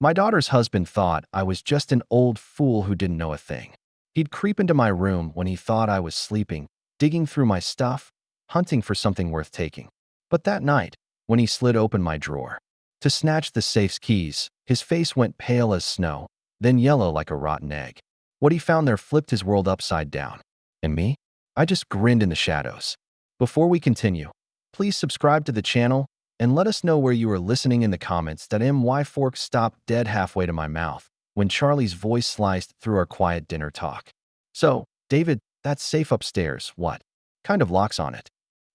My daughter's husband thought I was just an old fool who didn't know a thing. He'd creep into my room when he thought I was sleeping, digging through my stuff, hunting for something worth taking. But that night, when he slid open my drawer to snatch the safe's keys, his face went pale as snow, then yellow like a rotten egg. What he found there flipped his world upside down. And me? I just grinned in the shadows. Before we continue, please subscribe to the channel and let us know where you are listening in the comments. My fork stopped dead halfway to my mouth when Charlie's voice sliced through our quiet dinner talk. So, David, that safe upstairs, what kind of locks on it?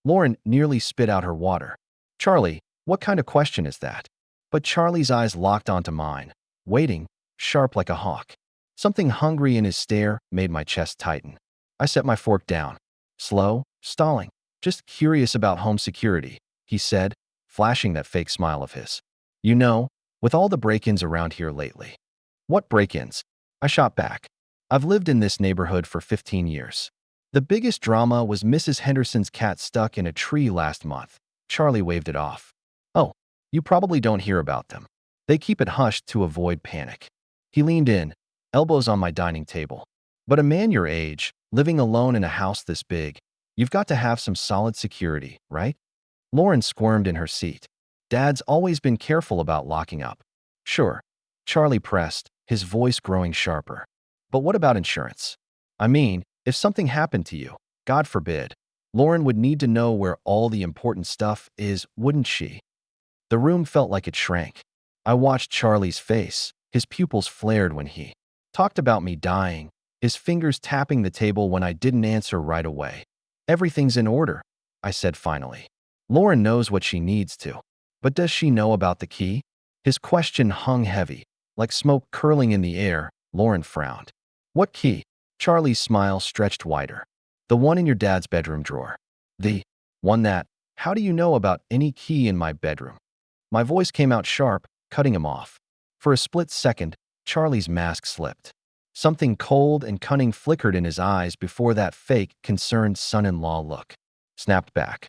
Lauren nearly spit out her water. Charlie, what kind of question is that? But Charlie's eyes locked onto mine, waiting, sharp like a hawk. Something hungry in his stare made my chest tighten. I set my fork down. Slow, stalling, just curious about home security, he said, flashing that fake smile of his. You know, with all the break-ins around here lately. What break-ins? I shot back. I've lived in this neighborhood for 15 years. The biggest drama was Mrs. Henderson's cat stuck in a tree last month. Charlie waved it off. Oh, you probably don't hear about them. They keep it hushed to avoid panic. He leaned in, elbows on my dining table. But a man your age, living alone in a house this big, you've got to have some solid security, right? Lauren squirmed in her seat. Dad's always been careful about locking up. Sure, Charlie pressed, his voice growing sharper. But what about insurance? I mean, if something happened to you, God forbid, Lauren would need to know where all the important stuff is, wouldn't she? The room felt like it shrank. I watched Charlie's face. His pupils flared when he talked about me dying, his fingers tapping the table when I didn't answer right away. Everything's in order, I said finally. Lauren knows what she needs to. But does she know about the key? His question hung heavy, like smoke curling in the air. Lauren frowned. What key? Charlie's smile stretched wider. The one in your dad's bedroom drawer. The one that, how do you know about any key in my bedroom? My voice came out sharp, cutting him off. For a split second, Charlie's mask slipped. Something cold and cunning flickered in his eyes before that fake, concerned son-in-law look snapped back.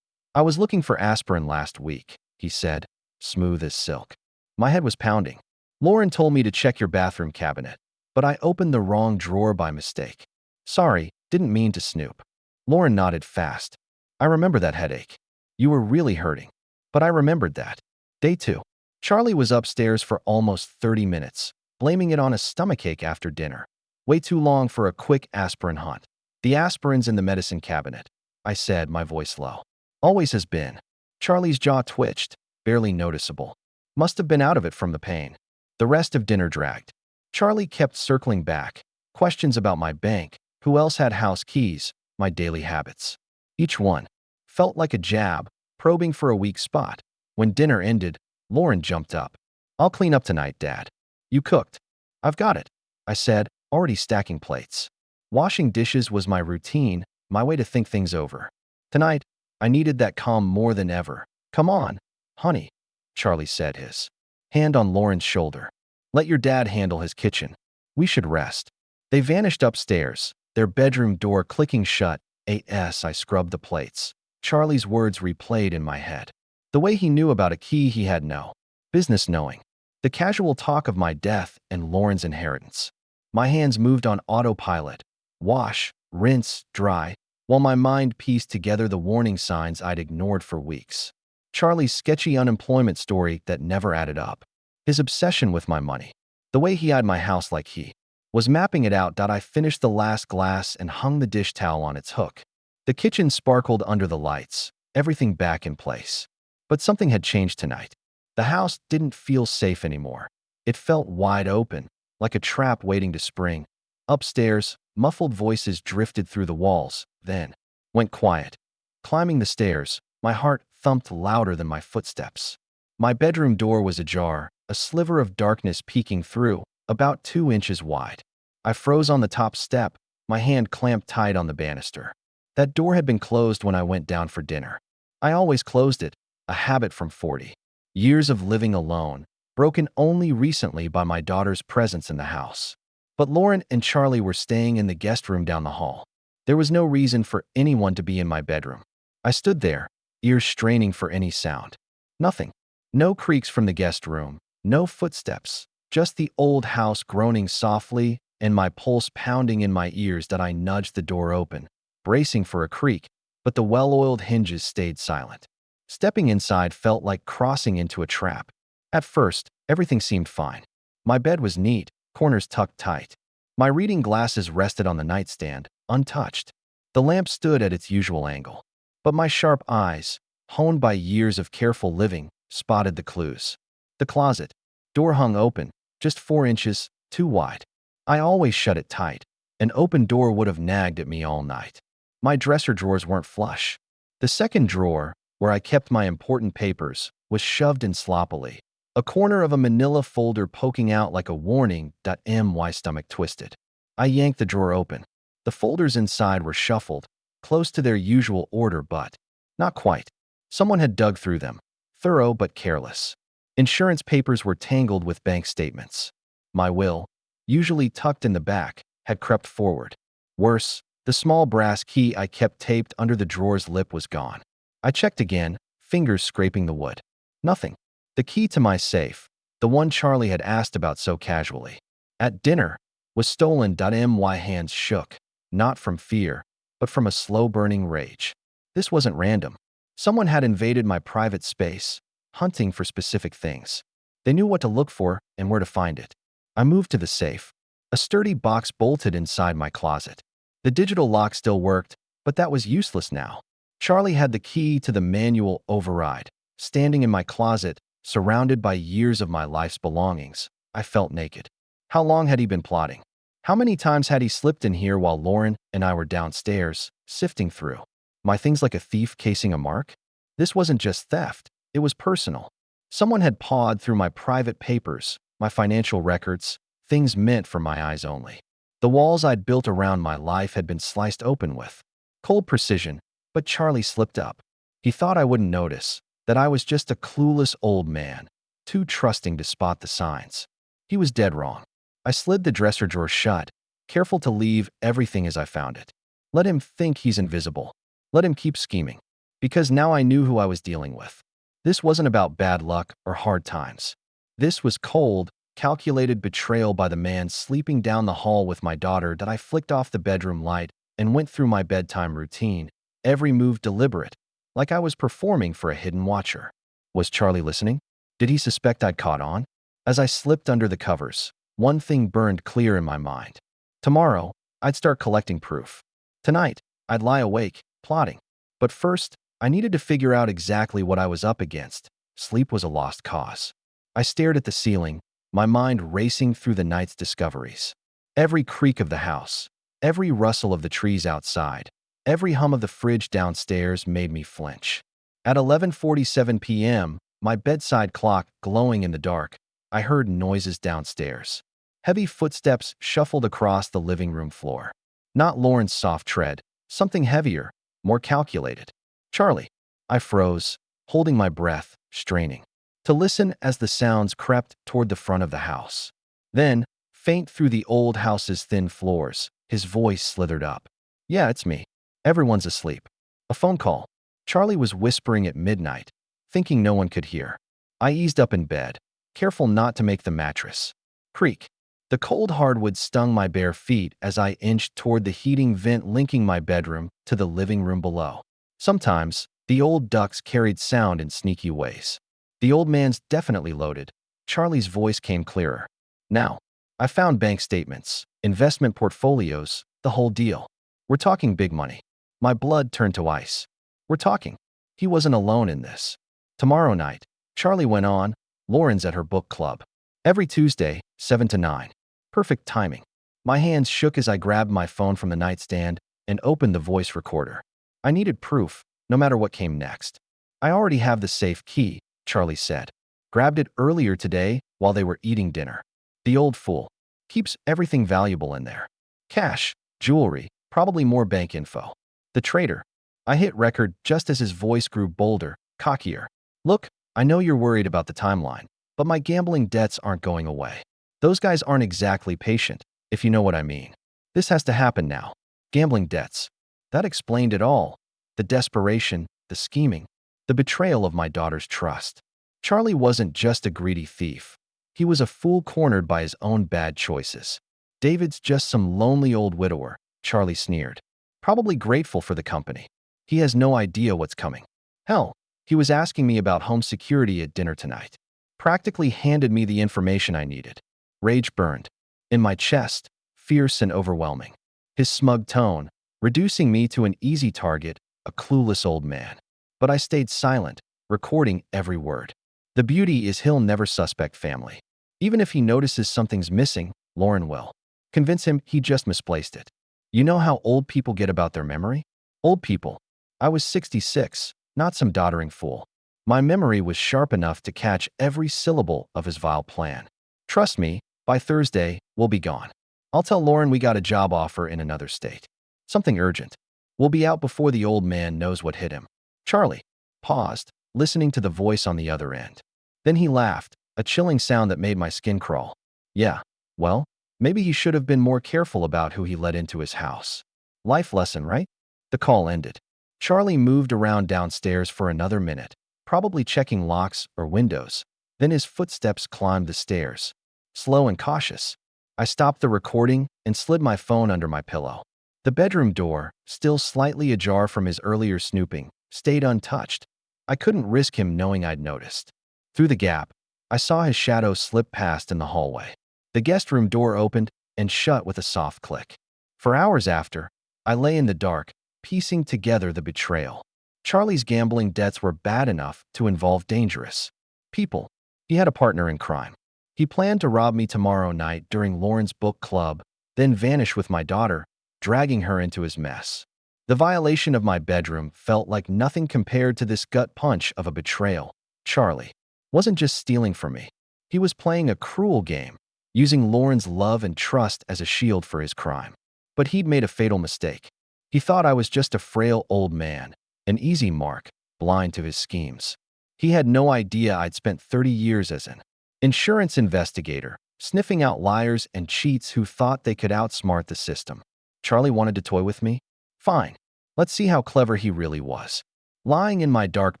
I was looking for aspirin last week, he said, smooth as silk. My head was pounding. Lauren told me to check your bathroom cabinet, but I opened the wrong drawer by mistake. Sorry, didn't mean to snoop. Lauren nodded fast. I remember that headache. You were really hurting. But I remembered that. Day 2. Charlie was upstairs for almost 30 minutes, blaming it on a stomachache after dinner. Way too long for a quick aspirin hunt. The aspirin's in the medicine cabinet, I said, my voice low. Always has been. Charlie's jaw twitched, barely noticeable. Must have been out of it from the pain. The rest of dinner dragged. Charlie kept circling back. Questions about my bank, who else had house keys, my daily habits. Each one felt like a jab, probing for a weak spot. When dinner ended, Lauren jumped up. I'll clean up tonight, Dad. You cooked. I've got it, I said, already stacking plates. Washing dishes was my routine, my way to think things over. Tonight, I needed that calm more than ever. Come on, honey, Charlie said, his hand on Lauren's shoulder. Let your dad handle his kitchen. We should rest. They vanished upstairs, their bedroom door clicking shut. I scrubbed the plates. Charlie's words replayed in my head. The way he knew about a key he had no business knowing. The casual talk of my death and Lauren's inheritance. My hands moved on autopilot. Wash, rinse, dry, while my mind pieced together the warning signs I'd ignored for weeks. Charlie's sketchy unemployment story that never added up. His obsession with my money. The way he eyed my house like he was mapping it out. I finished the last glass and hung the dish towel on its hook. The kitchen sparkled under the lights, everything back in place. But something had changed tonight. The house didn't feel safe anymore. It felt wide open, like a trap waiting to spring. Upstairs, muffled voices drifted through the walls, then went quiet. Climbing the stairs, my heart thumped louder than my footsteps. My bedroom door was ajar, a sliver of darkness peeking through, about 2 inches wide. I froze on the top step, my hand clamped tight on the banister. That door had been closed when I went down for dinner. I always closed it, a habit from 40 years of living alone, broken only recently by my daughter's presence in the house. But Lauren and Charlie were staying in the guest room down the hall. There was no reason for anyone to be in my bedroom. I stood there, ears straining for any sound. Nothing. No creaks from the guest room, no footsteps, Just the old house groaning softly and my pulse pounding in my ears that I nudged the door open, bracing for a creak, but the well-oiled hinges stayed silent. Stepping inside felt like crossing into a trap. At first, everything seemed fine. My bed was neat, corners tucked tight. My reading glasses rested on the nightstand, untouched. The lamp stood at its usual angle. But my sharp eyes, honed by years of careful living, spotted the clues. The closet. Door hung open, just 4 inches, too wide. I always shut it tight. An open door would have nagged at me all night. My dresser drawers weren't flush. The second drawer, where I kept my important papers, was shoved in sloppily. A corner of a manila folder poking out like a warning. My stomach twisted. I yanked the drawer open. The folders inside were shuffled, close to their usual order, but not quite. Someone had dug through them, thorough but careless. Insurance papers were tangled with bank statements. My will, usually tucked in the back, had crept forward. Worse, the small brass key I kept taped under the drawer's lip was gone. I checked again, fingers scraping the wood. Nothing. The key to my safe, the one Charlie had asked about so casually, at dinner, was stolen. My hands shook, not from fear, but from a slow-burning rage. This wasn't random. Someone had invaded my private space, hunting for specific things. They knew what to look for and where to find it. I moved to the safe. A sturdy box bolted inside my closet. The digital lock still worked, but that was useless now. Charlie had the key to the manual override. Standing in my closet, surrounded by years of my life's belongings, I felt naked. How long had he been plotting? How many times had he slipped in here while Lauren and I were downstairs, sifting through my things like a thief casing a mark? This wasn't just theft, it was personal. Someone had pawed through my private papers, my financial records, things meant for my eyes only. The walls I'd built around my life had been sliced open with cold precision, but Charlie slipped up. He thought I wouldn't notice, that I was just a clueless old man, too trusting to spot the signs. He was dead wrong. I slid the dresser drawer shut, careful to leave everything as I found it. Let him think he's invisible. Let him keep scheming. Because now I knew who I was dealing with. This wasn't about bad luck or hard times. This was cold, calculated betrayal by the man sleeping down the hall with my daughter that I flicked off the bedroom light and went through my bedtime routine, every move deliberate, like I was performing for a hidden watcher. Was Charlie listening? Did he suspect I'd caught on? As I slipped under the covers, one thing burned clear in my mind. Tomorrow, I'd start collecting proof. Tonight, I'd lie awake, plotting. But first, I needed to figure out exactly what I was up against. Sleep was a lost cause. I stared at the ceiling, my mind racing through the night's discoveries. Every creak of the house, every rustle of the trees outside, every hum of the fridge downstairs made me flinch. At 11:47 p.m., my bedside clock glowing in the dark, I heard noises downstairs. Heavy footsteps shuffled across the living room floor. Not Lauren's soft tread, something heavier, more calculated. Charlie. I froze, holding my breath, straining to listen as the sounds crept toward the front of the house. Then, faint through the old house's thin floors, his voice slithered up. "Yeah, it's me. Everyone's asleep." A phone call. Charlie was whispering at midnight, thinking no one could hear. I eased up in bed, careful not to make the mattress creak. The cold hardwood stung my bare feet as I inched toward the heating vent linking my bedroom to the living room below. Sometimes, the old ducks carried sound in sneaky ways. The old man's definitely loaded. Charlie's voice came clearer. "Now, I found bank statements, investment portfolios, the whole deal. We're talking big money." My blood turned to ice. "We're talking." He wasn't alone in this. "Tomorrow night," Charlie went on, "Lauren's at her book club. Every Tuesday, 7 to 9. Perfect timing." My hands shook as I grabbed my phone from the nightstand and opened the voice recorder. I needed proof, no matter what came next. "I already have the safe key," Charlie said. "Grabbed it earlier today while they were eating dinner. The old fool. Keeps everything valuable in there. Cash, jewelry, probably more bank info." The traitor. I hit record just as his voice grew bolder, cockier. "Look, I know you're worried about the timeline, but my gambling debts aren't going away. Those guys aren't exactly patient, if you know what I mean. This has to happen now. Gambling debts." That explained it all. The desperation, the scheming, the betrayal of my daughter's trust. Charlie wasn't just a greedy thief. He was a fool cornered by his own bad choices. David's just some lonely old widower, Charlie sneered. Probably grateful for the company. He has no idea what's coming. Hell, he was asking me about home security at dinner tonight. Practically handed me the information I needed. Rage burned in my chest, fierce and overwhelming. His smug tone, reducing me to an easy target, a clueless old man. But I stayed silent, recording every word. The beauty is he'll never suspect family. Even if he notices something's missing, Lauren will. Convince him he just misplaced it. You know how old people get about their memory? Old people. I was 66, not some doddering fool. My memory was sharp enough to catch every syllable of his vile plan. Trust me, by Thursday, we'll be gone. I'll tell Lauren we got a job offer in another state. Something urgent. We'll be out before the old man knows what hit him. Charlie paused, listening to the voice on the other end. Then he laughed, a chilling sound that made my skin crawl. Yeah, well, maybe he should have been more careful about who he let into his house. Life lesson, right? The call ended. Charlie moved around downstairs for another minute, probably checking locks or windows. Then his footsteps climbed the stairs. Slow and cautious. I stopped the recording and slid my phone under my pillow. The bedroom door, still slightly ajar from his earlier snooping, stayed untouched. I couldn't risk him knowing I'd noticed. Through the gap, I saw his shadow slip past in the hallway. The guest room door opened and shut with a soft click. For hours after, I lay in the dark, piecing together the betrayal. Charlie's gambling debts were bad enough to involve dangerous people. He had a partner in crime. He planned to rob me tomorrow night during Lauren's book club, then vanish with my daughter, dragging her into his mess. The violation of my bedroom felt like nothing compared to this gut punch of a betrayal. Charlie wasn't just stealing from me. He was playing a cruel game, using Lauren's love and trust as a shield for his crime. But he'd made a fatal mistake. He thought I was just a frail old man, an easy mark, blind to his schemes. He had no idea I'd spent 30 years as an insurance investigator, sniffing out liars and cheats who thought they could outsmart the system. Charlie wanted to toy with me? Fine. Let's see how clever he really was. Lying in my dark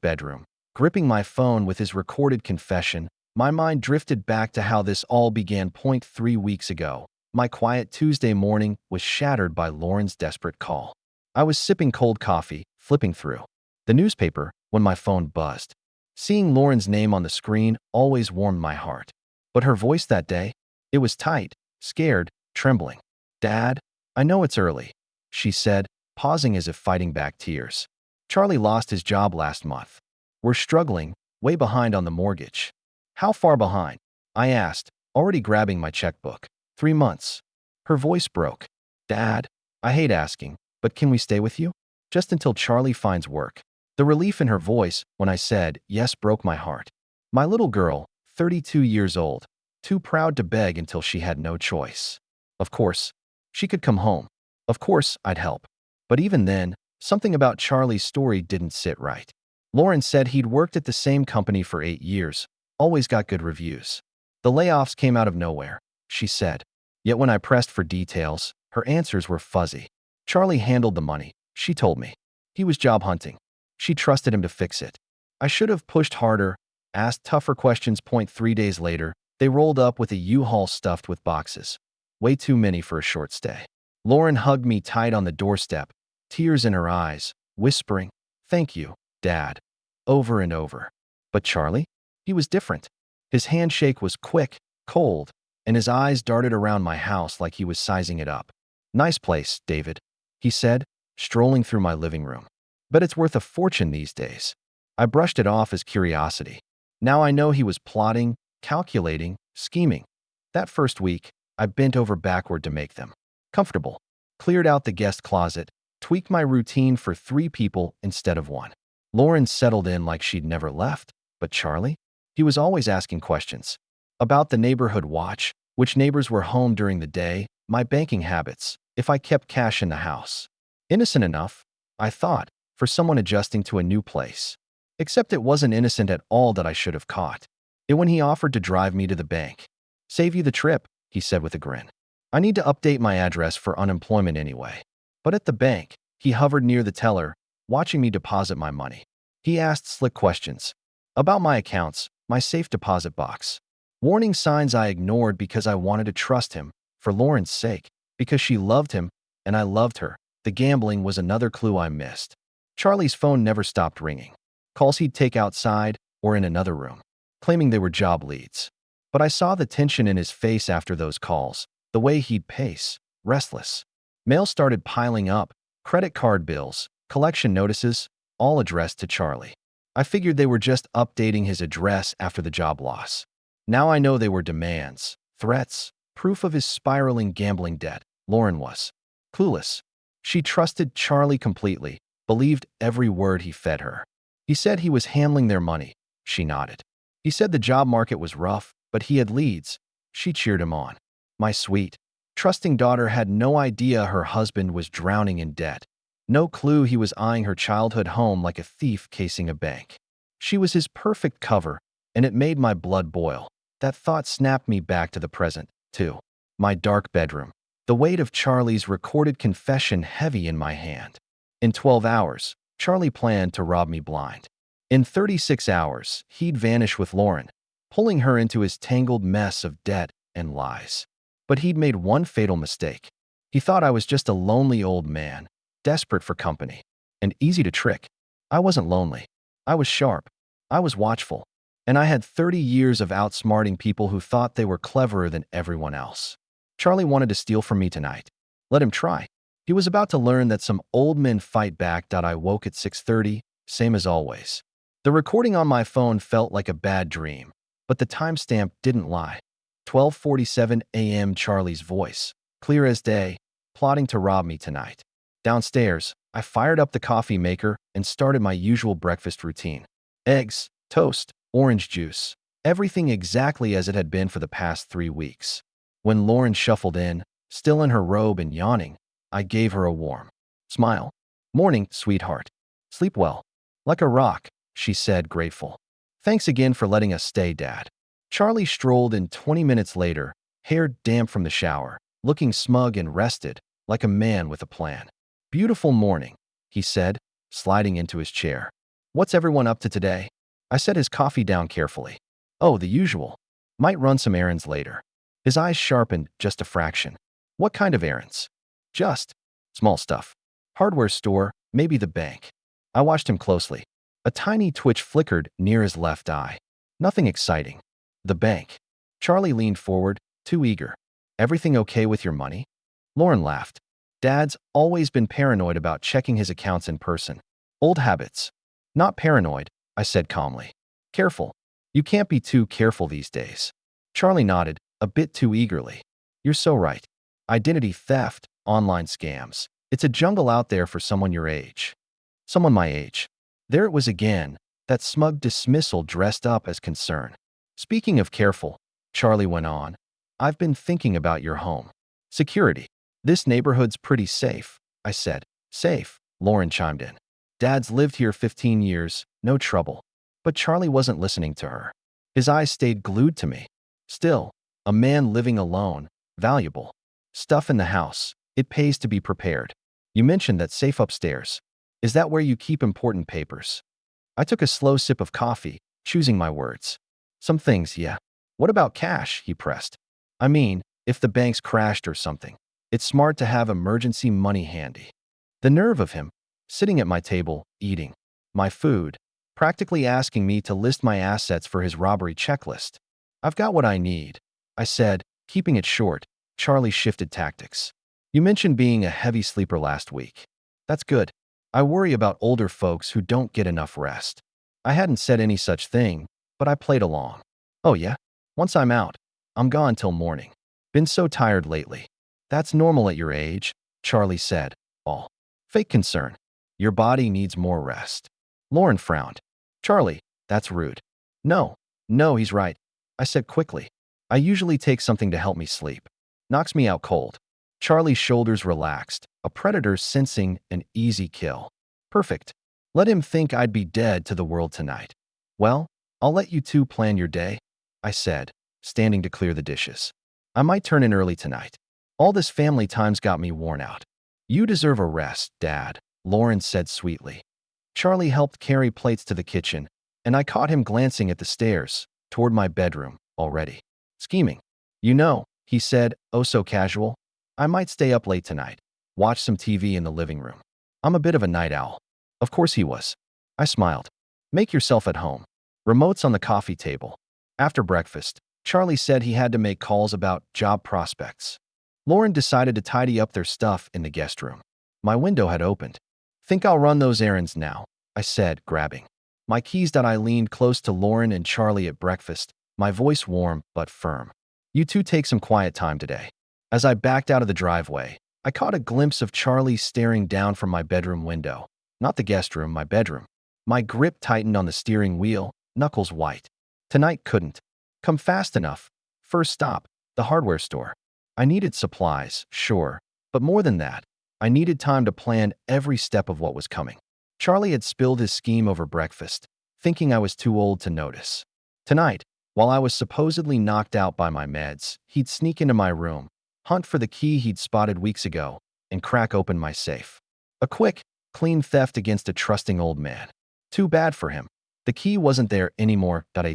bedroom, gripping my phone with his recorded confession, my mind drifted back to how this all began 3 weeks ago. My quiet Tuesday morning was shattered by Lauren's desperate call. I was sipping cold coffee, flipping through the newspaper when my phone buzzed. Seeing Lauren's name on the screen always warmed my heart. But her voice that day, it was tight, scared, trembling. "Dad, I know it's early," she said, pausing as if fighting back tears. "Charlie lost his job last month. We're struggling, way behind on the mortgage." "How far behind?" I asked, already grabbing my checkbook. 3 months. Her voice broke. "Dad, I hate asking, but can we stay with you? Just until Charlie finds work." The relief in her voice when I said yes broke my heart. My little girl, 32 years old, too proud to beg until she had no choice. Of course, she could come home. Of course, I'd help. But even then, something about Charlie's story didn't sit right. Lauren said he'd worked at the same company for 8 years, always got good reviews. The layoffs came out of nowhere, she said. Yet when I pressed for details, her answers were fuzzy. Charlie handled the money, she told me. He was job hunting. She trusted him to fix it. I should have pushed harder, asked tougher questions. 3 days later, they rolled up with a U-Haul stuffed with boxes. Way too many for a short stay. Lauren hugged me tight on the doorstep, tears in her eyes, whispering, "Thank you, Dad," over and over. But Charlie? He was different. His handshake was quick, cold, and his eyes darted around my house like he was sizing it up. "Nice place, David," he said, strolling through my living room. "But it's worth a fortune these days." I brushed it off as curiosity. Now I know he was plotting, calculating, scheming. That first week, I bent over backward to make them comfortable, cleared out the guest closet, tweaked my routine for 3 people instead of 1. Lauren settled in like she'd never left, but Charlie? He was always asking questions. About the neighborhood watch, which neighbors were home during the day, my banking habits, if I kept cash in the house. Innocent enough, I thought, for someone adjusting to a new place. Except it wasn't innocent at all that I should have caught. It when he offered to drive me to the bank. "Save you the trip," he said with a grin. "I need to update my address for unemployment anyway." But at the bank, he hovered near the teller, watching me deposit my money. He asked slick questions. About my accounts, my safe deposit box. Warning signs I ignored because I wanted to trust him, for Lauren's sake, because she loved him and I loved her. The gambling was another clue I missed. Charlie's phone never stopped ringing. Calls he'd take outside or in another room, claiming they were job leads. But I saw the tension in his face after those calls, the way he'd pace, restless. Mail started piling up, credit card bills, collection notices, all addressed to Charlie. I figured they were just updating his address after the job loss. Now I know they were demands, threats, proof of his spiraling gambling debt. Lauren was clueless. She trusted Charlie completely, believed every word he fed her. He said he was handling their money. She nodded. He said the job market was rough, but he had leads. She cheered him on. My sweet, trusting daughter had no idea her husband was drowning in debt. No clue he was eyeing her childhood home like a thief casing a bank. She was his perfect cover, and it made my blood boil. That thought snapped me back to the present, too. My dark bedroom. The weight of Charlie's recorded confession heavy in my hand. In 12 hours, Charlie planned to rob me blind. In 36 hours, he'd vanish with Lauren, pulling her into his tangled mess of debt and lies. But he'd made one fatal mistake. He thought I was just a lonely old man, desperate for company, and easy to trick. I wasn't lonely. I was sharp. I was watchful. And I had 30 years of outsmarting people who thought they were cleverer than everyone else. Charlie wanted to steal from me tonight. Let him try. He was about to learn that some old men fight back. I woke at 6:30, same as always. The recording on my phone felt like a bad dream, but the timestamp didn't lie. 12:47 a.m. Charlie's voice, clear as day, plotting to rob me tonight. Downstairs, I fired up the coffee maker and started my usual breakfast routine. Eggs, toast, orange juice, everything exactly as it had been for the past 3 weeks. When Lauren shuffled in, still in her robe and yawning, I gave her a warm smile. Morning, sweetheart. Sleep well. Like a rock, she said, grateful. Thanks again for letting us stay, Dad. Charlie strolled in 20 minutes later, hair damp from the shower, looking smug and rested, like a man with a plan. Beautiful morning, he said, sliding into his chair. What's everyone up to today? I set his coffee down carefully. Oh, the usual. Might run some errands later. His eyes sharpened just a fraction. What kind of errands? Just small stuff. Hardware store, maybe the bank. I watched him closely. A tiny twitch flickered near his left eye. Nothing exciting. The bank. Charlie leaned forward, too eager. Everything okay with your money? Lauren laughed. Dad's always been paranoid about checking his accounts in person. Old habits. Not paranoid, I said calmly. Careful. You can't be too careful these days. Charlie nodded, a bit too eagerly. You're so right. Identity theft, online scams. It's a jungle out there for someone your age. Someone my age. There it was again, that smug dismissal dressed up as concern. Speaking of careful, Charlie went on, I've been thinking about your home. Security. This neighborhood's pretty safe, I said. Safe, Lauren chimed in. Dad's lived here 15 years, no trouble. But Charlie wasn't listening to her. His eyes stayed glued to me. Still, a man living alone, valuable. Stuff in the house. It pays to be prepared. You mentioned that safe upstairs. Is that where you keep important papers? I took a slow sip of coffee, choosing my words. Some things, yeah. What about cash? He pressed. I mean, if the bank's crashed or something, it's smart to have emergency money handy. The nerve of him, sitting at my table, eating my food, practically asking me to list my assets for his robbery checklist. I've got what I need, I said, keeping it short. Charlie shifted tactics. You mentioned being a heavy sleeper last week. That's good. I worry about older folks who don't get enough rest. I hadn't said any such thing, but I played along. Oh yeah? Once I'm out, I'm gone till morning. Been so tired lately. That's normal at your age, Charlie said, all fake concern. Your body needs more rest. Lauren frowned. Charlie, that's rude. No, he's right, I said quickly. I usually take something to help me sleep. Knocks me out cold. Charlie's shoulders relaxed, a predator sensing an easy kill. Perfect. Let him think I'd be dead to the world tonight. Well, I'll let you two plan your day, I said, standing to clear the dishes. I might turn in early tonight. All this family time's got me worn out. You deserve a rest, Dad, Lauren said sweetly. Charlie helped carry plates to the kitchen, and I caught him glancing at the stairs, toward my bedroom, already. Scheming. You know, he said, oh so casual. I might stay up late tonight. Watch some TV in the living room. I'm a bit of a night owl. Of course he was. I smiled. Make yourself at home. Remote's on the coffee table. After breakfast, Charlie said he had to make calls about job prospects. Lauren decided to tidy up their stuff in the guest room. My window had opened. Think I'll run those errands now, I said, grabbing my keys. I leaned close to Lauren and Charlie at breakfast, my voice warm but firm. You two take some quiet time today. As I backed out of the driveway, I caught a glimpse of Charlie staring down from my bedroom window. Not the guest room, my bedroom. My grip tightened on the steering wheel, knuckles white. Tonight couldn't come fast enough. First stop, the hardware store. I needed supplies, sure, but more than that, I needed time to plan every step of what was coming. Charlie had spilled his scheme over breakfast, thinking I was too old to notice. Tonight, while I was supposedly knocked out by my meds, he'd sneak into my room, hunt for the key he'd spotted weeks ago, and crack open my safe. A quick, clean theft against a trusting old man. Too bad for him. The key wasn't there anymore. At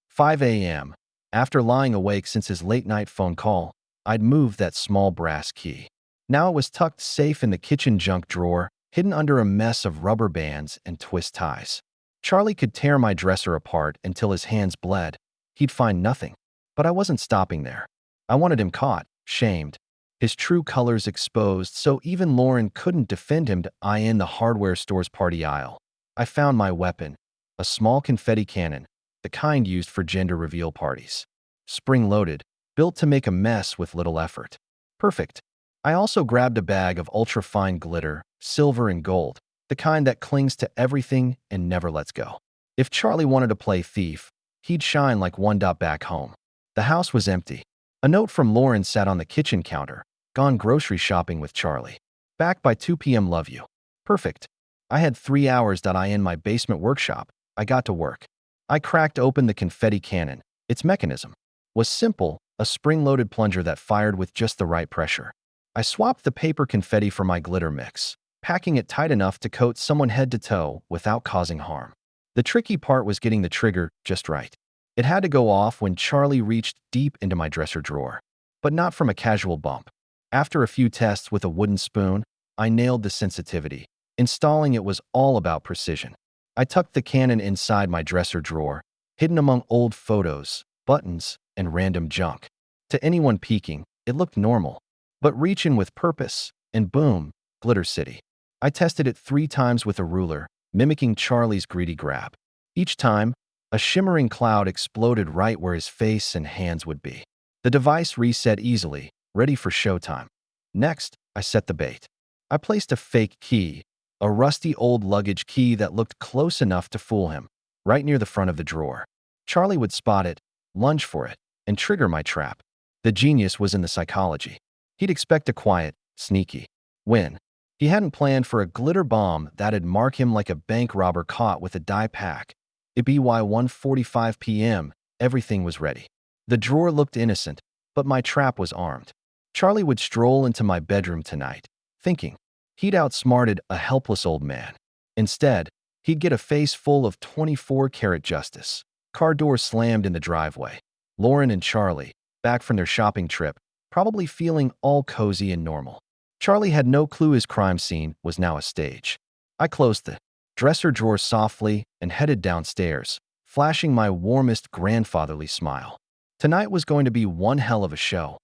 5 a.m., after lying awake since his late-night phone call, I'd moved that small brass key. Now it was tucked safe in the kitchen junk drawer, hidden under a mess of rubber bands and twist ties. Charlie could tear my dresser apart until his hands bled. He'd find nothing. But I wasn't stopping there. I wanted him caught, shamed, his true colors exposed so even Lauren couldn't defend him. In the hardware store's party aisle, I found my weapon, a small confetti cannon, the kind used for gender reveal parties. Spring-loaded, built to make a mess with little effort. Perfect. I also grabbed a bag of ultra-fine glitter, silver and gold, the kind that clings to everything and never lets go. If Charlie wanted to play thief, he'd shine like one. Back home, the house was empty. A note from Lauren sat on the kitchen counter. Gone grocery shopping with Charlie. Back by 2 p.m. Love you. Perfect. I had 3 hours. In my basement workshop, I got to work. I cracked open the confetti cannon. Its mechanism was simple, a spring-loaded plunger that fired with just the right pressure. I swapped the paper confetti for my glitter mix, packing it tight enough to coat someone head to toe without causing harm. The tricky part was getting the trigger just right. It had to go off when Charlie reached deep into my dresser drawer, but not from a casual bump. After a few tests with a wooden spoon, I nailed the sensitivity. Installing it was all about precision. I tucked the cannon inside my dresser drawer, hidden among old photos, buttons, and random junk. To anyone peeking, it looked normal. But reach in with purpose, and boom, Glitter City. I tested it 3 times with a ruler, mimicking Charlie's greedy grab. Each time, a shimmering cloud exploded right where his face and hands would be. The device reset easily, ready for showtime. Next, I set the bait. I placed a fake key, a rusty old luggage key that looked close enough to fool him, right near the front of the drawer. Charlie would spot it, lunge for it, and trigger my trap. The genius was in the psychology. He'd expect a quiet, sneaky win. He hadn't planned for a glitter bomb that'd mark him like a bank robber caught with a die pack. It'd be why 1:45 p.m., everything was ready. The drawer looked innocent, but my trap was armed. Charlie would stroll into my bedroom tonight, thinking he'd outsmarted a helpless old man. Instead, he'd get a face full of 24-karat justice. Car door slammed in the driveway. Lauren and Charlie, back from their shopping trip, probably feeling all cozy and normal. Charlie had no clue his crime scene was now a stage. I closed the dresser drawer softly and headed downstairs, flashing my warmest grandfatherly smile. Tonight was going to be one hell of a show.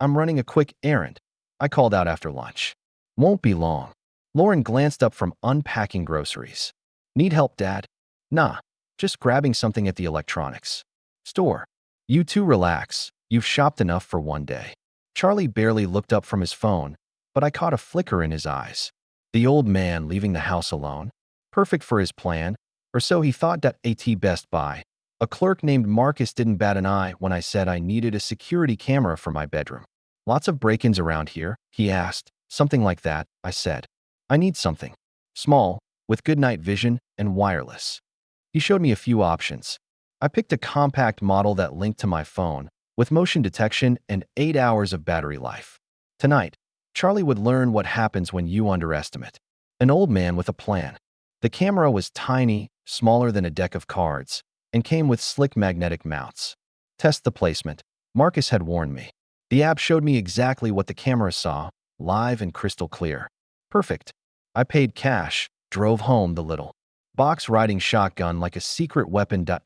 I'm running a quick errand, I called out after lunch. Won't be long. Lauren glanced up from unpacking groceries. Need help, Dad? Nah, just grabbing something at the electronics store. You two relax. You've shopped enough for one day. Charlie barely looked up from his phone, but I caught a flicker in his eyes. The old man leaving the house alone? Perfect for his plan, or so he thought. At Best Buy, a clerk named Marcus didn't bat an eye when I said I needed a security camera for my bedroom. Lots of break-ins around here, he asked. Something like that, I said. I need something small, with good night vision and wireless. He showed me a few options. I picked a compact model that linked to my phone, with motion detection and 8 hours of battery life. Tonight, Charlie would learn what happens when you underestimate an old man with a plan. The camera was tiny, smaller than a deck of cards, and came with slick magnetic mounts. Test the placement. Marcus had warned me. The app showed me exactly what the camera saw, live and crystal clear. Perfect. I paid cash, drove home the little box riding shotgun like a secret weapon. At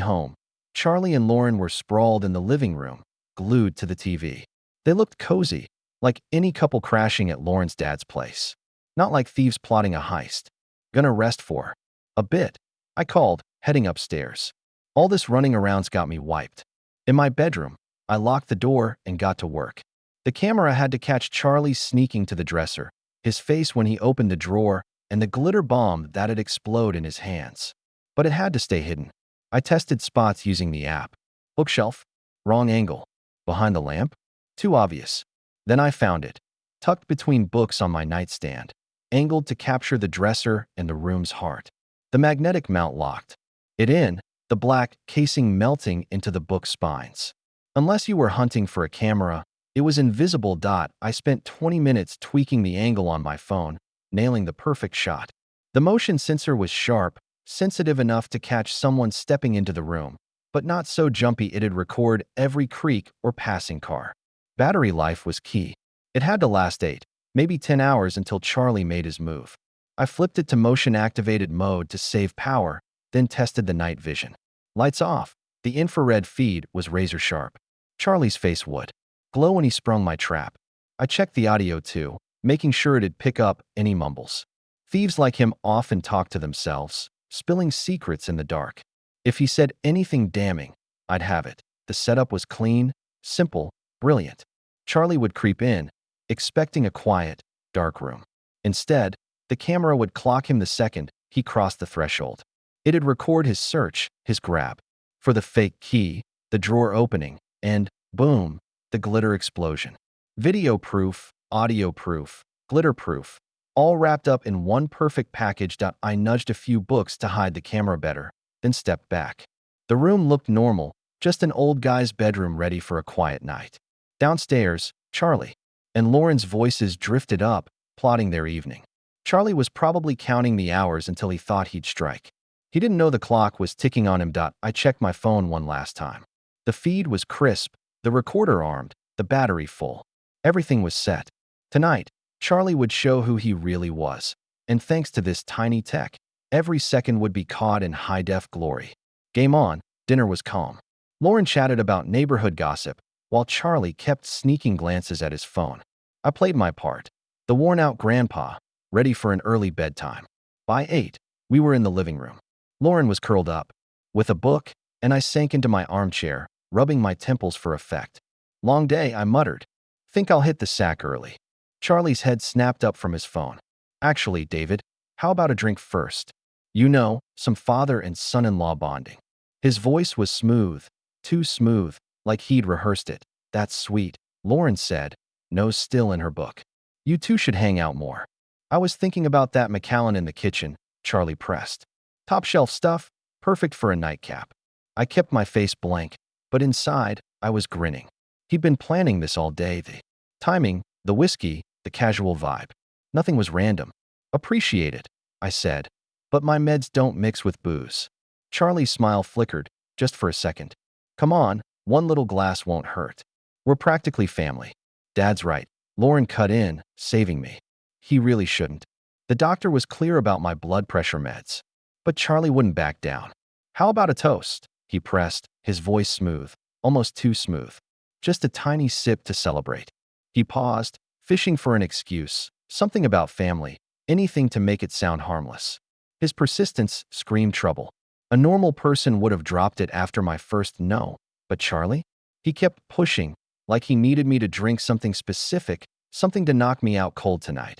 home, Charlie and Lauren were sprawled in the living room, glued to the TV. They looked cozy, like any couple crashing at Lauren's dad's place. Not like thieves plotting a heist. Gonna rest for a bit, I called, heading upstairs. All this running around's got me wiped. In my bedroom, I locked the door and got to work. The camera had to catch Charlie sneaking to the dresser, his face when he opened the drawer, and the glitter bomb that'd explode in his hands. But it had to stay hidden. I tested spots using the app. Bookshelf? Wrong angle. Behind the lamp? Too obvious. Then I found it, tucked between books on my nightstand, angled to capture the dresser and the room's heart. The magnetic mount locked it in, the black casing melting into the book spines. Unless you were hunting for a camera, it was invisible. I spent 20 minutes tweaking the angle on my phone, nailing the perfect shot. The motion sensor was sharp, sensitive enough to catch someone stepping into the room, but not so jumpy it'd record every creak or passing car. Battery life was key. It had to last 8, maybe 10 hours until Charlie made his move. I flipped it to motion-activated mode to save power, then tested the night vision. Lights off. The infrared feed was razor-sharp. Charlie's face would glow when he sprung my trap. I checked the audio too, making sure it'd pick up any mumbles. Thieves like him often talk to themselves, spilling secrets in the dark. If he said anything damning, I'd have it. The setup was clean, simple, brilliant. Charlie would creep in, expecting a quiet, dark room. Instead, the camera would clock him the second he crossed the threshold. It'd record his search, his grab for the fake key, the drawer opening, and, boom, the glitter explosion. Video proof, audio proof, glitter proof, all wrapped up in one perfect package. I nudged a few books to hide the camera better, then stepped back. The room looked normal, just an old guy's bedroom ready for a quiet night. Downstairs, Charlie and Lauren's voices drifted up, plotting their evening. Charlie was probably counting the hours until he thought he'd strike. He didn't know the clock was ticking on him. I checked my phone one last time. The feed was crisp, the recorder armed, the battery full. Everything was set. Tonight, Charlie would show who he really was. And thanks to this tiny tech, every second would be caught in high-def glory. Game on, dinner was calm. Lauren chatted about neighborhood gossip, while Charlie kept sneaking glances at his phone. I played my part, the worn-out grandpa, ready for an early bedtime. By 8, we were in the living room. Lauren was curled up, with a book, and I sank into my armchair, rubbing my temples for effect. Long day, I muttered. Think I'll hit the sack early. Charlie's head snapped up from his phone. Actually, David, how about a drink first? You know, some father and son-in-law bonding. His voice was smooth, too smooth, like he'd rehearsed it. That's sweet, Lauren said, nose still in her book. You two should hang out more. I was thinking about that Macallan in the kitchen, Charlie pressed. Top shelf stuff, perfect for a nightcap. I kept my face blank, but inside, I was grinning. He'd been planning this all day. The timing, the whiskey, the casual vibe. Nothing was random. Appreciate it, I said. But my meds don't mix with booze. Charlie's smile flickered, just for a second. Come on, one little glass won't hurt. We're practically family. Dad's right. Lauren cut in, saving me. He really shouldn't. The doctor was clear about my blood pressure meds. But Charlie wouldn't back down. How about a toast? He pressed, his voice smooth, almost too smooth. Just a tiny sip to celebrate. He paused, fishing for an excuse, something about family, anything to make it sound harmless. His persistence screamed trouble. A normal person would have dropped it after my first no, but Charlie? He kept pushing, like he needed me to drink something specific, something to knock me out cold tonight.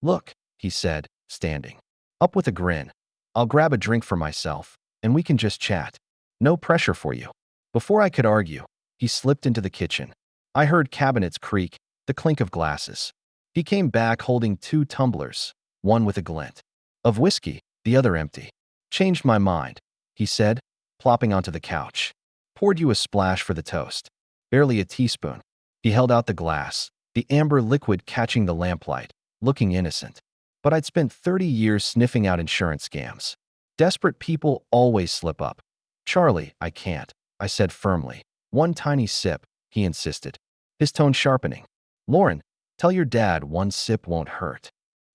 Look, he said, standing up with a grin. I'll grab a drink for myself, and we can just chat. No pressure for you. Before I could argue, he slipped into the kitchen. I heard cabinets creak, the clink of glasses. He came back holding 2 tumblers, one with a glint of whiskey, the other empty. Changed my mind, he said, plopping onto the couch. Poured you a splash for the toast. Barely a teaspoon. He held out the glass, the amber liquid catching the lamplight, looking innocent. But I'd spent 30 years sniffing out insurance scams. Desperate people always slip up. Charlie, I can't, I said firmly. One tiny sip, he insisted, his tone sharpening. Lauren, tell your dad one sip won't hurt.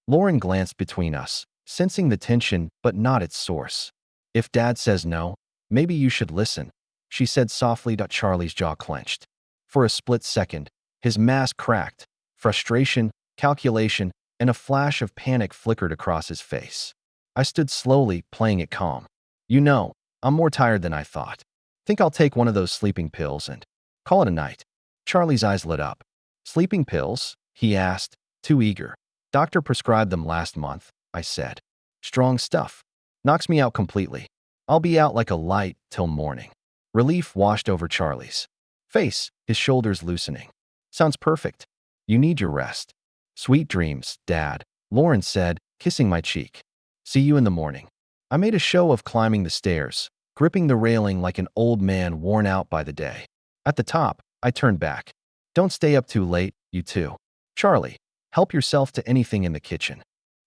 Lauren glanced between us, sensing the tension but not its source. If Dad says no, maybe you should listen, she said softly. Charlie's jaw clenched. For a split second, his mask cracked. Frustration, calculation, and a flash of panic flickered across his face. I stood slowly, playing it calm. You know, I'm more tired than I thought. Think I'll take one of those sleeping pills and call it a night. Charlie's eyes lit up. Sleeping pills? He asked, too eager. Doctor prescribed them last month, I said. Strong stuff. Knocks me out completely. I'll be out like a light till morning. Relief washed over Charlie's face, his shoulders loosening. Sounds perfect. You need your rest. Sweet dreams, Dad, Lauren said, kissing my cheek. See you in the morning. I made a show of climbing the stairs, gripping the railing like an old man worn out by the day. At the top, I turned back. Don't stay up too late, you two. Charlie, help yourself to anything in the kitchen.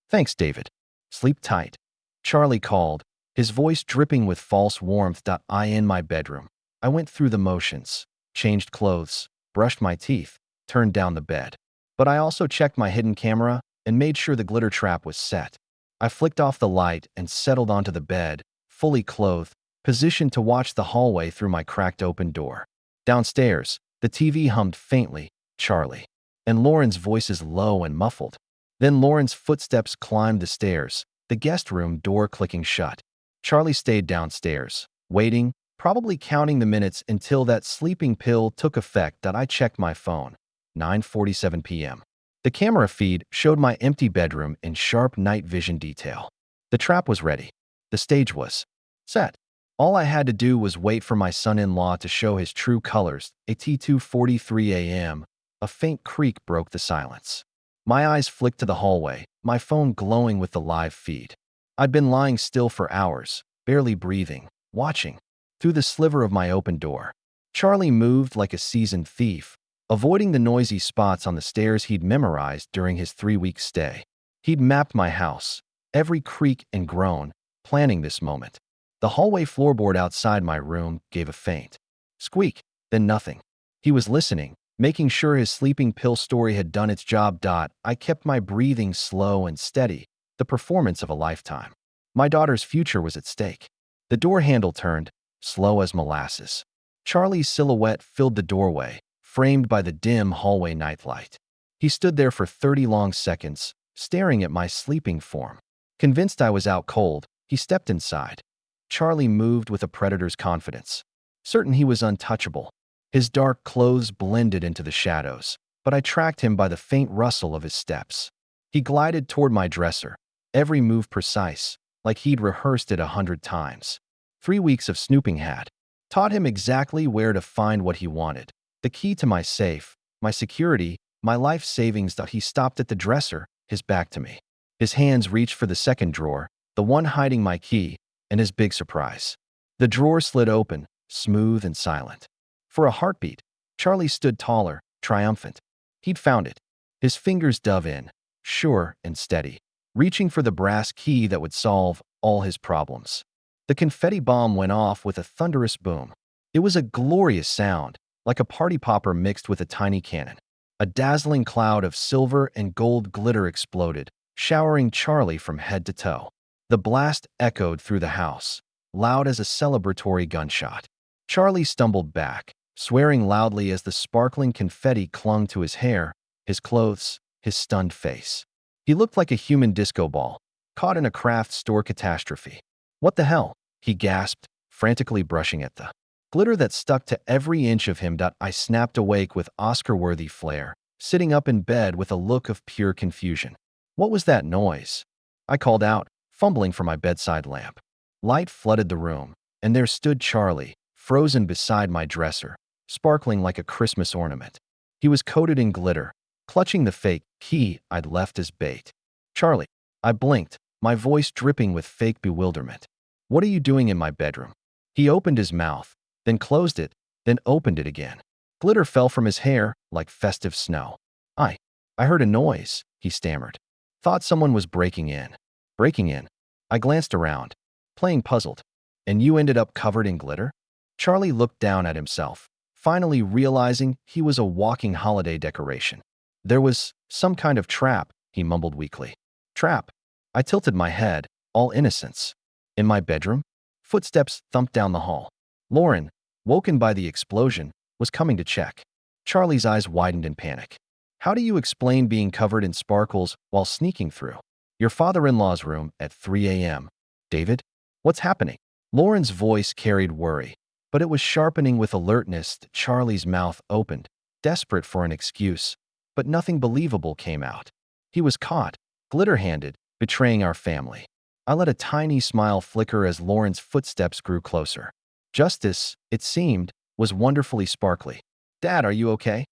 Thanks, David. Sleep tight. Charlie called, his voice dripping with false warmth. I in my bedroom. I went through the motions, changed clothes, brushed my teeth, turned down the bed. But I also checked my hidden camera and made sure the glitter trap was set. I flicked off the light and settled onto the bed, fully clothed, positioned to watch the hallway through my cracked open door. Downstairs, the TV hummed faintly, Charlie, and Lauren's voices low and muffled. Then Lauren's footsteps climbed the stairs, the guest room door clicking shut. Charlie stayed downstairs, waiting, probably counting the minutes until that sleeping pill took effect. I checked my phone. 9:47 p.m. The camera feed showed my empty bedroom in sharp night vision detail. The trap was ready. The stage was set. All I had to do was wait for my son-in-law to show his true colors. At 2:43 a.m., a faint creak broke the silence. My eyes flicked to the hallway, my phone glowing with the live feed. I'd been lying still for hours, barely breathing, watching. Through the sliver of my open door, Charlie moved like a seasoned thief, avoiding the noisy spots on the stairs he'd memorized during his 3-week stay. He'd mapped my house, every creak and groan, planning this moment. The hallway floorboard outside my room gave a faint squeak, then nothing. He was listening, making sure his sleeping pill story had done its job. I kept my breathing slow and steady, the performance of a lifetime. My daughter's future was at stake. The door handle turned, slow as molasses. Charlie's silhouette filled the doorway, framed by the dim hallway nightlight. He stood there for 30 long seconds, staring at my sleeping form. Convinced I was out cold, he stepped inside. Charlie moved with a predator's confidence, certain he was untouchable. His dark clothes blended into the shadows, but I tracked him by the faint rustle of his steps. He glided toward my dresser, every move precise, like he'd rehearsed it 100 times. 3 weeks of snooping had taught him exactly where to find what he wanted. The key to my safe, my security, my life savings. He stopped at the dresser, his back to me. His hands reached for the second drawer, the one hiding my key, and his big surprise. The drawer slid open, smooth and silent. For a heartbeat, Charlie stood taller, triumphant. He'd found it. His fingers dove in, sure and steady, reaching for the brass key that would solve all his problems. The confetti bomb went off with a thunderous boom. It was a glorious sound, like a party popper mixed with a tiny cannon. A dazzling cloud of silver and gold glitter exploded, showering Charlie from head to toe. The blast echoed through the house, loud as a celebratory gunshot. Charlie stumbled back, swearing loudly as the sparkling confetti clung to his hair, his clothes, his stunned face. He looked like a human disco ball, caught in a craft store catastrophe. What the hell? He gasped, frantically brushing at the glitter that stuck to every inch of him. I snapped awake with Oscar-worthy flair, sitting up in bed with a look of pure confusion. What was that noise? I called out, fumbling for my bedside lamp. Light flooded the room, and there stood Charlie, frozen beside my dresser, sparkling like a Christmas ornament. He was coated in glitter, clutching the fake key I'd left as bait. Charlie, I blinked, my voice dripping with fake bewilderment. What are you doing in my bedroom? He opened his mouth, then closed it, then opened it again. Glitter fell from his hair like festive snow. I heard a noise, he stammered. Thought someone was breaking in. Breaking in. I glanced around, playing puzzled. And you ended up covered in glitter? Charlie looked down at himself, finally realizing he was a walking holiday decoration. There was some kind of trap, he mumbled weakly. Trap. I tilted my head, all innocence. In my bedroom? Footsteps thumped down the hall. Lauren, woken by the explosion, was coming to check. Charlie's eyes widened in panic. How do you explain being covered in sparkles while sneaking through your father-in-law's room at 3 a.m.? David? What's happening? Lauren's voice carried worry, but it was sharpening with alertness. Charlie's mouth opened, desperate for an excuse, but nothing believable came out. He was caught, glitter-handed, betraying our family. I let a tiny smile flicker as Lauren's footsteps grew closer. Justice, it seemed, was wonderfully sparkly. Dad, are you okay?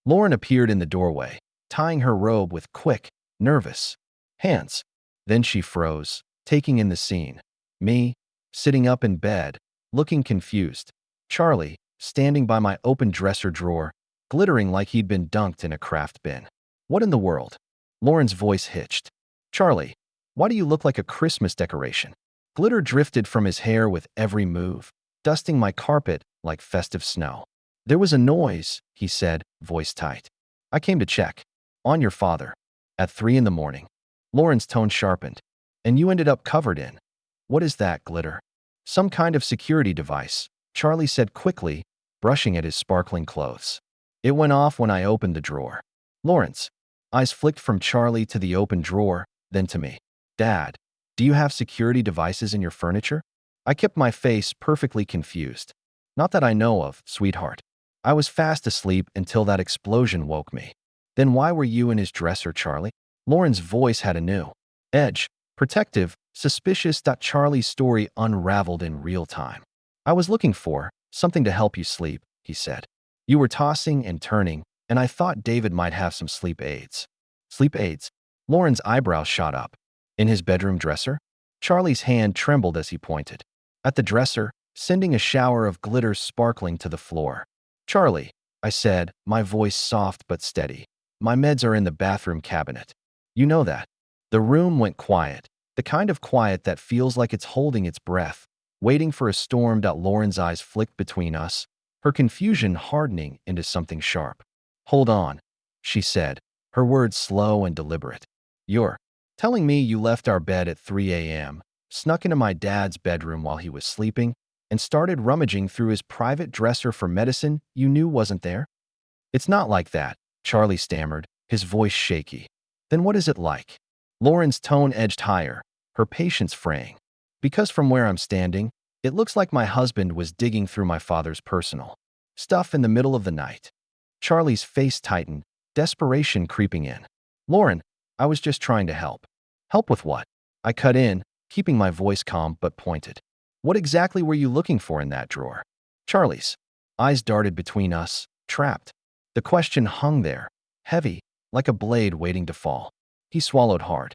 Lauren appeared in the doorway, tying her robe with quick, nervous hands. Then she froze, taking in the scene. Me, sitting up in bed, looking confused. Charlie, standing by my open dresser drawer, glittering like he'd been dunked in a craft bin. What in the world? Lauren's voice hitched. Charlie, why do you look like a Christmas decoration? Glitter drifted from his hair with every move, dusting my carpet like festive snow. There was a noise, he said, voice tight. I came to check. On your father. At 3 in the morning. Lauren's tone sharpened. And you ended up covered in. What is that, glitter? Some kind of security device, Charlie said quickly, brushing at his sparkling clothes. It went off when I opened the drawer. Lauren's eyes flicked from Charlie to the open drawer, then to me. Dad, do you have security devices in your furniture? I kept my face perfectly confused. Not that I know of, sweetheart. I was fast asleep until that explosion woke me. Then why were you in his dresser, Charlie? Lauren's voice had a new edge, protective, suspicious. Charlie's story unraveled in real time. I was looking for something to help you sleep, he said. You were tossing and turning, and I thought David might have some sleep aids. Sleep aids? Lauren's eyebrows shot up. In his bedroom dresser? Charlie's hand trembled as he pointed. At the dresser, sending a shower of glitter sparkling to the floor. Charlie, I said, my voice soft but steady. My meds are in the bathroom cabinet. You know that. The room went quiet, the kind of quiet that feels like it's holding its breath, waiting for a storm. Lauren's eyes flicked between us, her confusion hardening into something sharp. Hold on, she said, her words slow and deliberate. You're telling me you left our bed at 3 a.m., snuck into my dad's bedroom while he was sleeping, and started rummaging through his private dresser for medicine you knew wasn't there? It's not like that, Charlie stammered, his voice shaky. Then what is it like? Lauren's tone edged higher, her patience fraying. Because from where I'm standing, it looks like my husband was digging through my father's personal stuff in the middle of the night. Charlie's face tightened, desperation creeping in. Lauren, I was just trying to help. Help with what? I cut in, keeping my voice calm but pointed. What exactly were you looking for in that drawer? Charlie's eyes darted between us, trapped. The question hung there, heavy, like a blade waiting to fall. He swallowed hard.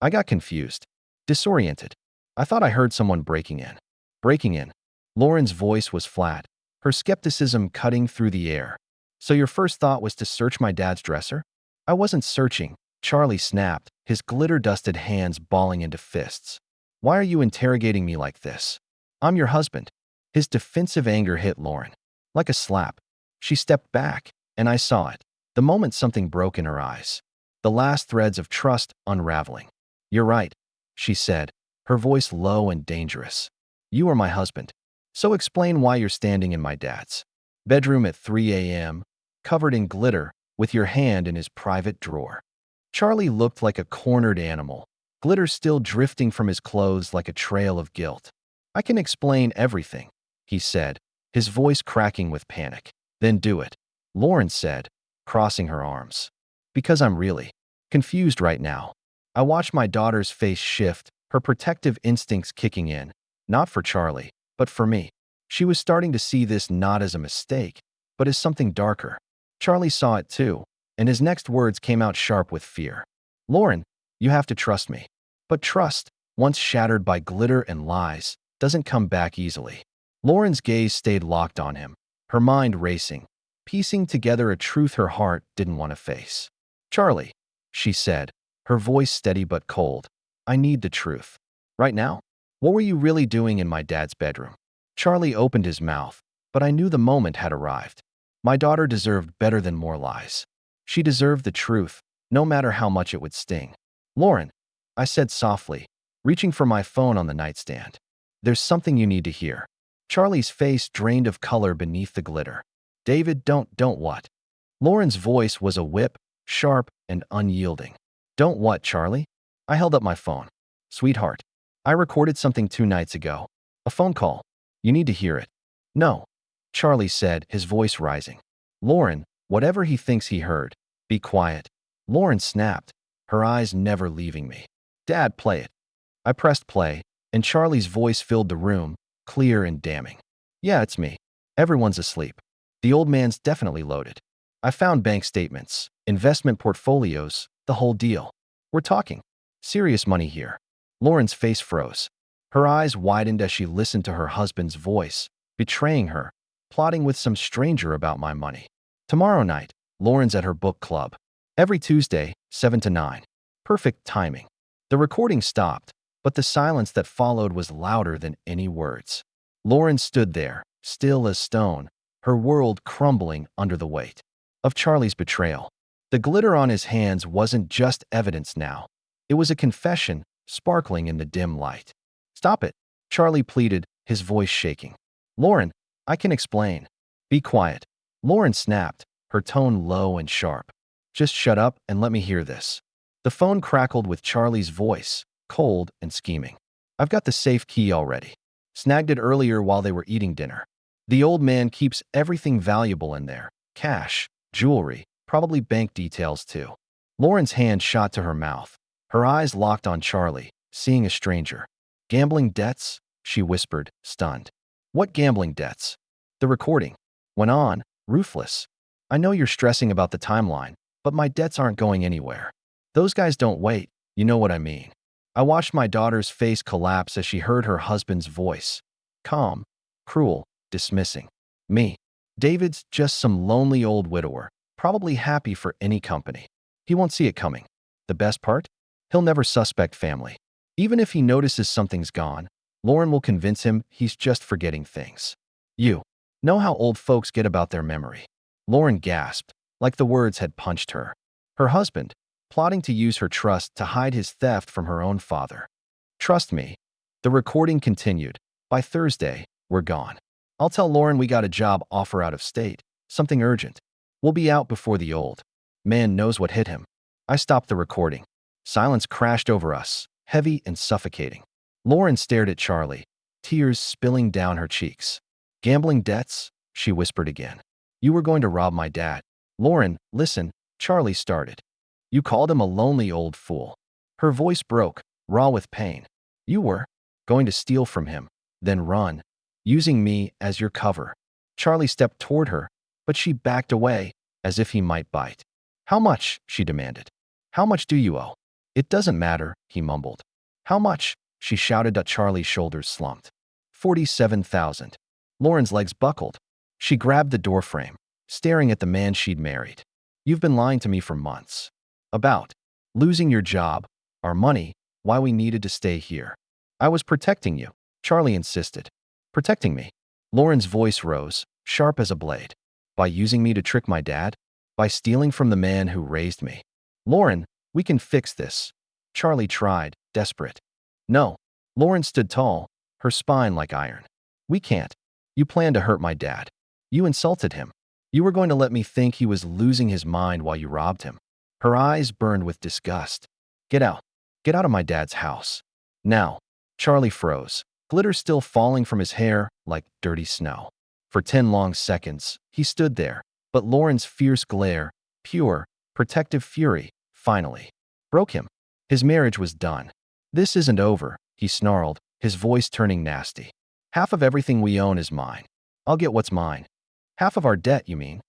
I got confused, disoriented. I thought I heard someone breaking in. Breaking in. Lauren's voice was flat, her skepticism cutting through the air. So your first thought was to search my dad's dresser? I wasn't searching, Charlie snapped, his glitter-dusted hands balling into fists. Why are you interrogating me like this? I'm your husband. His defensive anger hit Lauren. Like a slap. She stepped back, and I saw it. The moment something broke in her eyes. The last threads of trust unraveling. You're right, she said, her voice low and dangerous. You are my husband. So explain why you're standing in my dad's bedroom at 3 a.m., covered in glitter, with your hand in his private drawer. Charlie looked like a cornered animal, glitter still drifting from his clothes like a trail of guilt. I can explain everything, he said, his voice cracking with panic. Then do it, Lauren said, crossing her arms. Because I'm really confused right now. I watched my daughter's face shift, her protective instincts kicking in, not for Charlie, but for me. She was starting to see this not as a mistake, but as something darker. Charlie saw it too, and his next words came out sharp with fear. Lauren, you have to trust me. But trust, once shattered by glitter and lies, doesn't come back easily. Lauren's gaze stayed locked on him, her mind racing, piecing together a truth her heart didn't want to face. Charlie, she said, her voice steady but cold, I need the truth. Right now? What were you really doing in my dad's bedroom? Charlie opened his mouth, but I knew the moment had arrived. My daughter deserved better than more lies. She deserved the truth, no matter how much it would sting. Lauren, I said softly, reaching for my phone on the nightstand. There's something you need to hear. Charlie's face drained of color beneath the glitter. David, don't what? Lauren's voice was a whip, sharp and unyielding. Don't what, Charlie? I held up my phone. Sweetheart, I recorded something 2 nights ago. A phone call. You need to hear it. No, Charlie said, his voice rising. Lauren, whatever he thinks he heard, be quiet. Lauren snapped, her eyes never leaving me. Dad, play it. I pressed play, and Charlie's voice filled the room, clear and damning. Yeah, it's me. Everyone's asleep. The old man's definitely loaded. I found bank statements, investment portfolios, the whole deal. We're talking serious money here. Lauren's face froze. Her eyes widened as she listened to her husband's voice, betraying her, plotting with some stranger about my money. Tomorrow night, Lauren's at her book club. Every Tuesday, 7 to 9. Perfect timing. The recording stopped, but the silence that followed was louder than any words. Lauren stood there, still as stone, her world crumbling under the weight of Charlie's betrayal. The glitter on his hands wasn't just evidence now. It was a confession, sparkling in the dim light. Stop it, Charlie pleaded, his voice shaking. Lauren, I can explain. Be quiet. Lauren snapped, her tone low and sharp. Just shut up and let me hear this. The phone crackled with Charlie's voice, cold and scheming. I've got the safe key already. Snagged it earlier while they were eating dinner. The old man keeps everything valuable in there. Cash, jewelry, probably bank details too. Lauren's hand shot to her mouth. Her eyes locked on Charlie, seeing a stranger. Gambling debts? She whispered, stunned. What gambling debts? The recording went on, ruthless. I know you're stressing about the timeline, but my debts aren't going anywhere. Those guys don't wait, you know what I mean. I watched my daughter's face collapse as she heard her husband's voice. Calm, cruel, dismissing. Me. David's just some lonely old widower, probably happy for any company. He won't see it coming. The best part? He'll never suspect family. Even if he notices something's gone, Lauren will convince him he's just forgetting things. You know how old folks get about their memory. Lauren gasped, like the words had punched her. Her husband, plotting to use her trust to hide his theft from her own father. Trust me. The recording continued. By Thursday, we're gone. I'll tell Lauren we got a job offer out of state, something urgent. We'll be out before the old man knows what hit him. I stopped the recording. Silence crashed over us, heavy and suffocating. Lauren stared at Charlie, tears spilling down her cheeks. Gambling debts? She whispered again. You were going to rob my dad. Lauren, listen, Charlie started. You called him a lonely old fool. Her voice broke, raw with pain. You were going to steal from him, then run, using me as your cover. Charlie stepped toward her, but she backed away, as if he might bite. How much? She demanded. How much do you owe? It doesn't matter, he mumbled. How much? She shouted at Charlie's shoulders slumped. 47,000. Lauren's legs buckled. She grabbed the doorframe, staring at the man she'd married. You've been lying to me for months. About losing your job, our money, why we needed to stay here. I was protecting you, Charlie insisted. Protecting me. Lauren's voice rose, sharp as a blade. By using me to trick my dad? By stealing from the man who raised me? Lauren, we can fix this. Charlie tried, desperate. No. Lauren stood tall, her spine like iron. We can't. You planned to hurt my dad. You insulted him. You were going to let me think he was losing his mind while you robbed him. Her eyes burned with disgust. Get out. Get out of my dad's house. Now. Charlie froze, glitter still falling from his hair like dirty snow. For 10 long seconds, he stood there, but Lauren's fierce glare, pure, protective fury, finally broke him. His marriage was done. This isn't over, he snarled, his voice turning nasty. Half of everything we own is mine. I'll get what's mine. Half of our debt, you mean?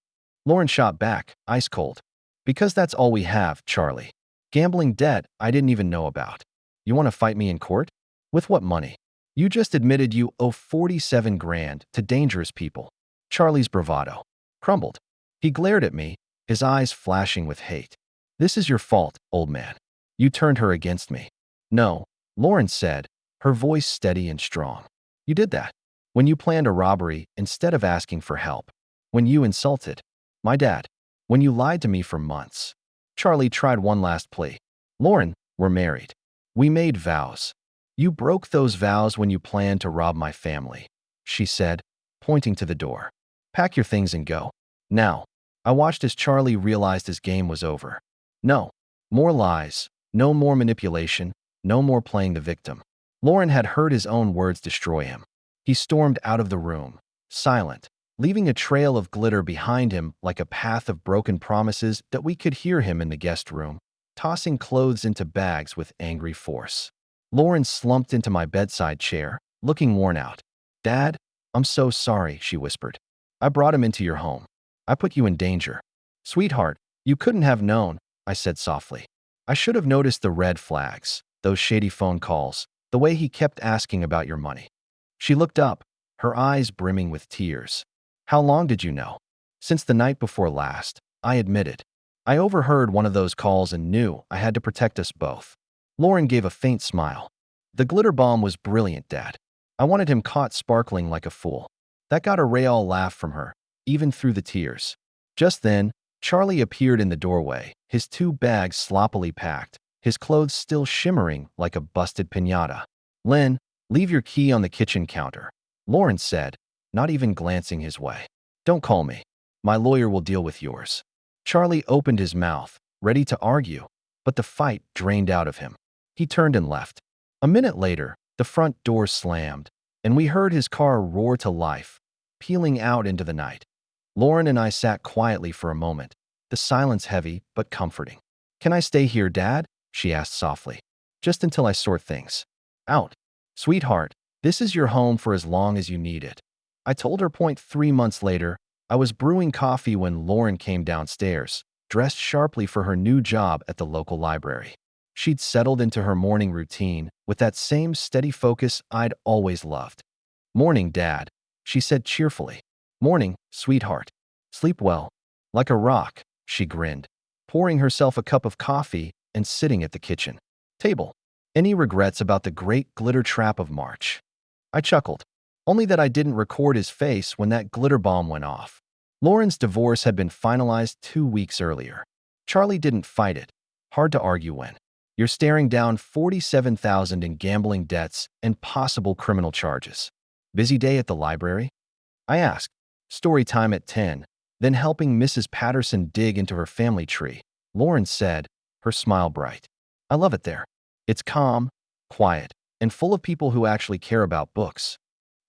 Lauren shot back, ice cold. Because that's all we have, Charlie. Gambling debt I didn't even know about. You want to fight me in court? With what money? You just admitted you owe 47 grand to dangerous people. Charlie's bravado crumbled. He glared at me, his eyes flashing with hate. This is your fault, old man. You turned her against me. No, Lauren said, her voice steady and strong. You did that. When you planned a robbery instead of asking for help. When you insulted my dad. When you lied to me for months. Charlie tried one last plea. Lauren, we're married. We made vows. You broke those vows when you planned to rob my family, she said, pointing to the door. Pack your things and go. Now. I watched as Charlie realized his game was over. No more lies, no more manipulation, no more playing the victim. Lauren had heard his own words destroy him. He stormed out of the room, silent, leaving a trail of glitter behind him like a path of broken promises that we could hear him in the guest room, tossing clothes into bags with angry force. Lauren slumped into my bedside chair, looking worn out. Dad, I'm so sorry, she whispered. I brought him into your home. I put you in danger. Sweetheart, you couldn't have known, I said softly. I should have noticed the red flags, those shady phone calls, the way he kept asking about your money. She looked up, her eyes brimming with tears. How long did you know? Since the night before last, I admitted. I overheard one of those calls and knew I had to protect us both. Lauren gave a faint smile. The glitter bomb was brilliant, Dad. I wanted him caught sparkling like a fool. That got a Rayal laugh from her, even through the tears. Just then, Charlie appeared in the doorway, his 2 bags sloppily packed, his clothes still shimmering like a busted piñata. Len, leave your key on the kitchen counter, Lauren said, not even glancing his way. Don't call me. My lawyer will deal with yours. Charlie opened his mouth, ready to argue, but the fight drained out of him. He turned and left. A minute later, the front door slammed, and we heard his car roar to life, peeling out into the night. Lauren and I sat quietly for a moment, the silence heavy but comforting. Can I stay here, Dad? She asked softly. Just until I sort things out. Sweetheart, this is your home for as long as you need it. I told her. 3 months later, I was brewing coffee when Lauren came downstairs, dressed sharply for her new job at the local library. She'd settled into her morning routine with that same steady focus I'd always loved. Morning, Dad, she said cheerfully. Morning, sweetheart. Sleep well. Like a rock, she grinned, pouring herself a cup of coffee and sitting at the kitchen table. Any regrets about the great glitter trap of March? I chuckled. Only that I didn't record his face when that glitter bomb went off. Lauren's divorce had been finalized 2 weeks earlier. Charlie didn't fight it. Hard to argue when you're staring down $47,000 in gambling debts and possible criminal charges. Busy day at the library? I asked. Story time at 10, then helping Mrs. Patterson dig into her family tree. Lauren said, her smile bright. I love it there. It's calm, quiet, and full of people who actually care about books.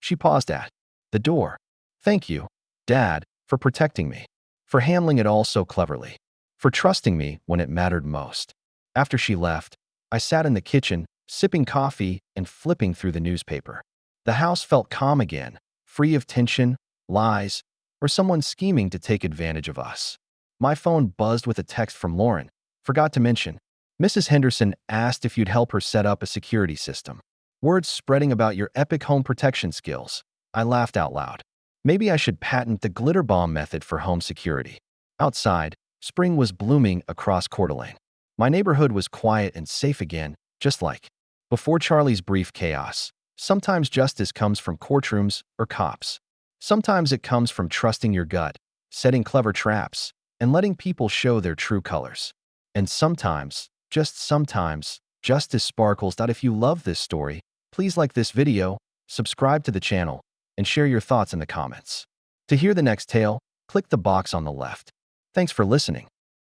She paused at the door. Thank you, Dad, for protecting me, for handling it all so cleverly, for trusting me when it mattered most. After she left, I sat in the kitchen, sipping coffee and flipping through the newspaper. The house felt calm again, free of tension, lies, or someone scheming to take advantage of us. My phone buzzed with a text from Lauren. Forgot to mention, Mrs. Henderson asked if you'd help her set up a security system. Words spreading about your epic home protection skills. I laughed out loud. Maybe I should patent the glitter bomb method for home security. Outside, spring was blooming across Coeur d'Alene. My neighborhood was quiet and safe again, just like before Charlie's brief chaos. Sometimes justice comes from courtrooms or cops. Sometimes it comes from trusting your gut, setting clever traps, and letting people show their true colors. And sometimes, just sometimes, justice sparkles. If you love this story, please like this video, subscribe to the channel, and share your thoughts in the comments. To hear the next tale, click the box on the left. Thanks for listening.